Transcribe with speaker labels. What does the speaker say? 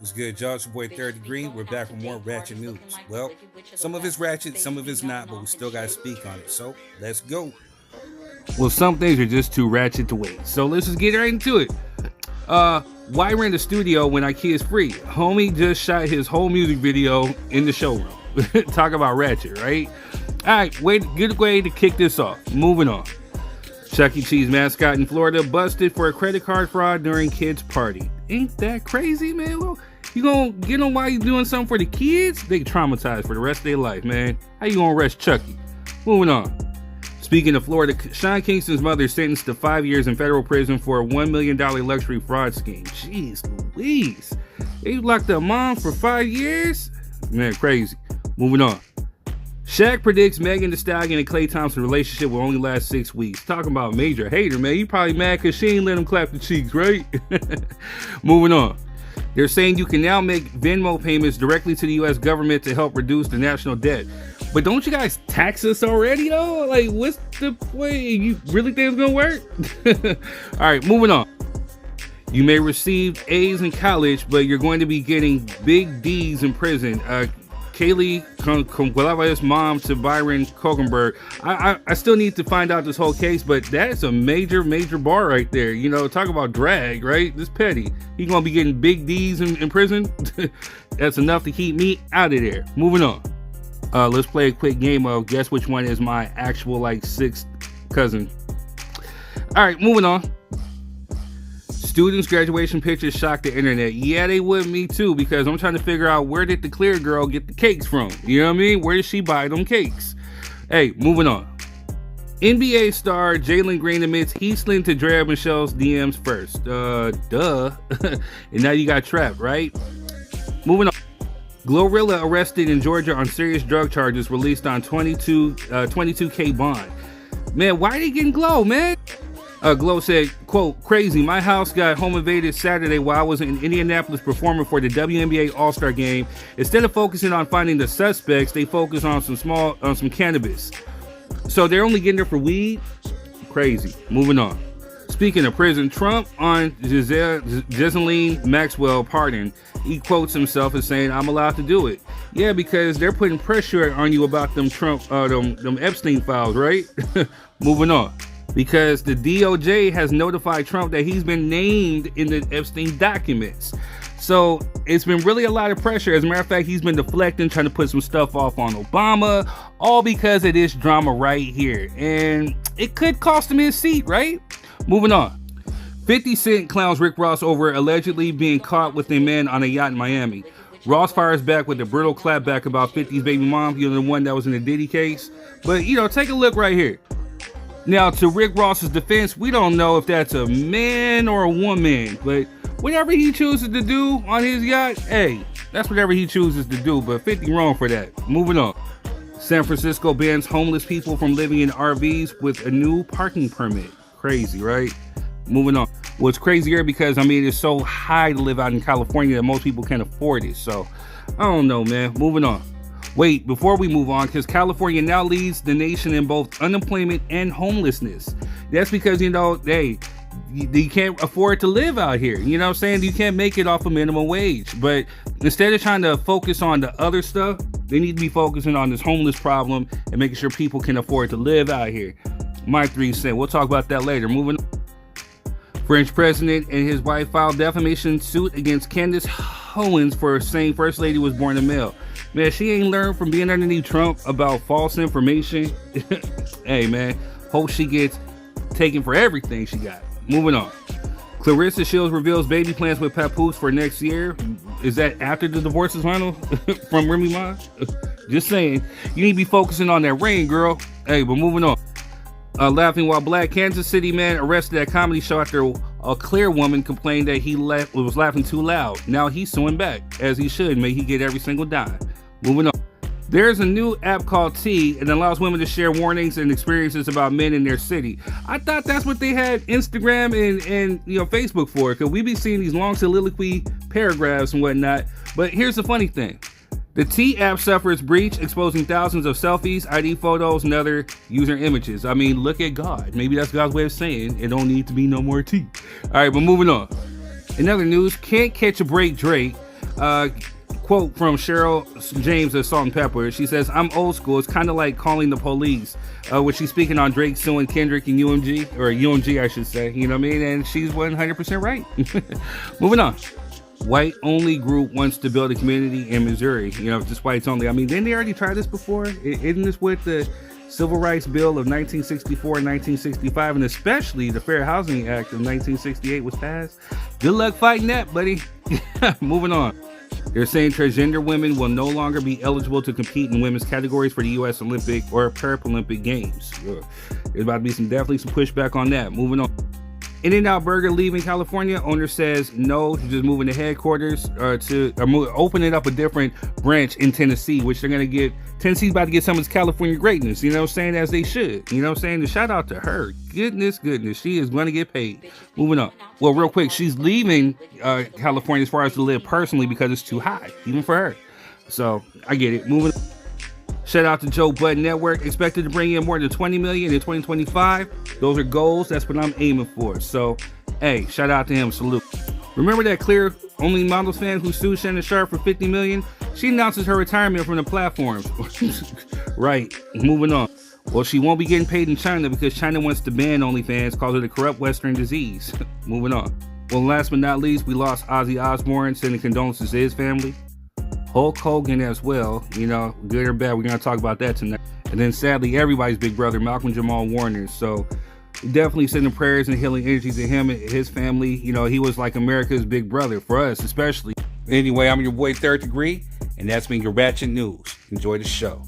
Speaker 1: What's good, y'all? It's your boy Third Degree. We're back with more Ratchet news. Well, some of it's Ratchet, some of it's not, but we still got to speak on it. So let's go. Well, some things are just too ratchet to wait. So let's just get right into it. Why rent a studio when Ikea is free? Homie just shot his whole music video in the showroom. Talk about ratchet, right? All right, good way to kick this off. Moving on. Chuck E. Cheese mascot in Florida busted for a credit card fraud during kids' party. Ain't that crazy, man? Well, you gonna get them while you doing something for the kids? They traumatized for the rest of their life, man. How you gonna arrest Chucky? Moving on. Speaking of Florida, Sean Kingston's mother sentenced to 5 years in federal prison for a $1 million luxury fraud scheme. Jeez Louise. They locked up mom for 5 years? Man, crazy. Moving on. Shaq predicts Megan Thee Stallion and Klay Thompson's relationship will only last 6 weeks. Talking about major hater, man. You probably mad because she ain't let him clap the cheeks, right? Moving on. They're saying you can now make Venmo payments directly to the U.S. government to help reduce the national debt. But don't you guys tax us already, though? Like, what's the point? You really think it's going to work? All right, moving on. You may receive A's in college, but you're going to be getting big D's in prison. Kaylee Glorilla's mom to Byron Kogenberg. I still need to find out this whole case, but that's a major major right there. You know, talk about drag, right? This petty. He gonna be getting big D's in prison. That's enough to keep me out of there. Moving on. Let's play a quick game of guess which one is my actual like sixth cousin. All right, moving on. Students' graduation pictures shocked the internet. Yeah, they would me too, because I'm trying to figure out where did the clear girl get the cakes from? You know what I mean? Where did she buy them cakes? Hey, moving on. NBA star Jalen Green admits he slid to Drea Michelle's DMs first. Duh. And now you got trapped, right? Moving on. Glorilla arrested in Georgia on serious drug charges, released on 22K bond. Man, why are they getting Glow, man? Glow said, quote, crazy, my house got home invaded Saturday while I was in Indianapolis performing for the WNBA All-Star game. Instead of focusing on finding the suspects, they focus on some cannabis. So they're only getting there for weed? Crazy. Moving on. Speaking of prison, Trump on Ghislaine Maxwell pardon. He quotes himself as saying, I'm allowed to do it. Yeah, because they're putting pressure on you about them Epstein files, right? Moving on. Because the DOJ has notified Trump that he's been named in the Epstein documents. So it's been really a lot of pressure. As a matter of fact, he's been deflecting, trying to put some stuff off on Obama, all because of this drama right here. And it could cost him his seat, right? Moving on. 50 Cent clowns Rick Ross over allegedly being caught with a man on a yacht in Miami. Ross fires back with a brutal clapback about 50's baby mom, you know, the one that was in the Diddy case. But, you know, take a look right here. Now, to Rick Ross's defense, we don't know if that's a man or a woman, but whatever he chooses to do on his yacht, hey, that's whatever he chooses to do, but 50 wrong for that. Moving on. San Francisco bans homeless people from living in RVs with a new parking permit. Crazy, right? Moving on. Well, it's crazier because, I mean, it's so high to live out in California that most people can't afford it. So, I don't know, man. Moving on. Wait, before we move on, because California now leads the nation in both unemployment and homelessness. That's because, you know, hey, you can't afford to live out here. You know what I'm saying? You can't make it off a minimum wage. But instead of trying to focus on the other stuff, they need to be focusing on this homeless problem and making sure people can afford to live out here. My 3 cents. We'll talk about that later. Moving on. French president and his wife filed defamation suit against Candace Owens for saying First Lady was born a male. Man, she ain't learned from being underneath Trump about false information. Hey, man, hope she gets taken for everything she got. Moving on. Clarissa Shields reveals baby plans with Papoose for next year. Is that after the divorce is final from Remy Ma? Just saying. You need to be focusing on that ring, girl. Hey, but moving on. Laughing while black. Kansas City man arrested at comedy show after a clear woman complained that he was laughing too loud. Now he's suing back, as he should. May he get every single dime. Moving on. There's a new app called T. It allows women to share warnings and experiences about men in their city. I thought that's what they had Instagram and you know, Facebook for, because we be seeing these long soliloquy paragraphs and whatnot. But here's the funny thing. The T app suffers breach, exposing thousands of selfies, ID photos, and other user images. I mean, look at God. Maybe that's God's way of saying it don't need to be no more T. All right, but moving on. In other news, Can't Catch a Break Drake Quote from Cheryl James of Salt and Pepper. She says, I'm old school. It's kind of like calling the police. Which she's speaking on Drake suing Kendrick and UMG, I should say. You know what I mean? And she's 100% right. Moving on. White only group wants to build a community in Missouri. You know, just whites only. I mean, didn't they already try this before? Isn't this with the Civil Rights Bill of 1964 and 1965, and especially the Fair Housing Act of 1968 was passed? Good luck fighting that, buddy. Moving on. They're saying transgender women will no longer be eligible to compete in women's categories for the U.S. Olympic or Paralympic Games. There's about to be definitely some pushback on that. Moving on. In-N-Out Burger leaving California. Owner says no to just moving the headquarters opening up a different branch in Tennessee, which they're going to get. Tennessee's about to get some of its California greatness, you know what I'm saying, as they should. You know what I'm saying? The shout out to her. Goodness. She is going to get paid. Moving on. Well, real quick, she's leaving California as far as to live personally because it's too high, even for her. So, I get it. Moving on. Shout out to Joe Budden Network, expected to bring in more than 20 million in 2025. Those are goals. That's what I'm aiming for. So, hey, shout out to him. Salute. Remember that Clear Only Models fan who sued Shannon Sharp for 50 million? She announces her retirement from the platforms. Right. Moving on. Well, she won't be getting paid in China because China wants to ban OnlyFans, cause it a corrupt Western disease. Moving on. Well, last but not least, we lost Ozzy Osbourne, sending condolences to his family. Hulk Hogan as well, you know, good or bad, we're going to talk about that tonight. And then sadly, everybody's big brother, Malcolm-Jamal Warner. So definitely sending prayers and healing energy to him and his family. You know, he was like America's big brother for us, especially. Anyway, I'm your boy, Third Degree, and that's been your Ratchet News. Enjoy the show.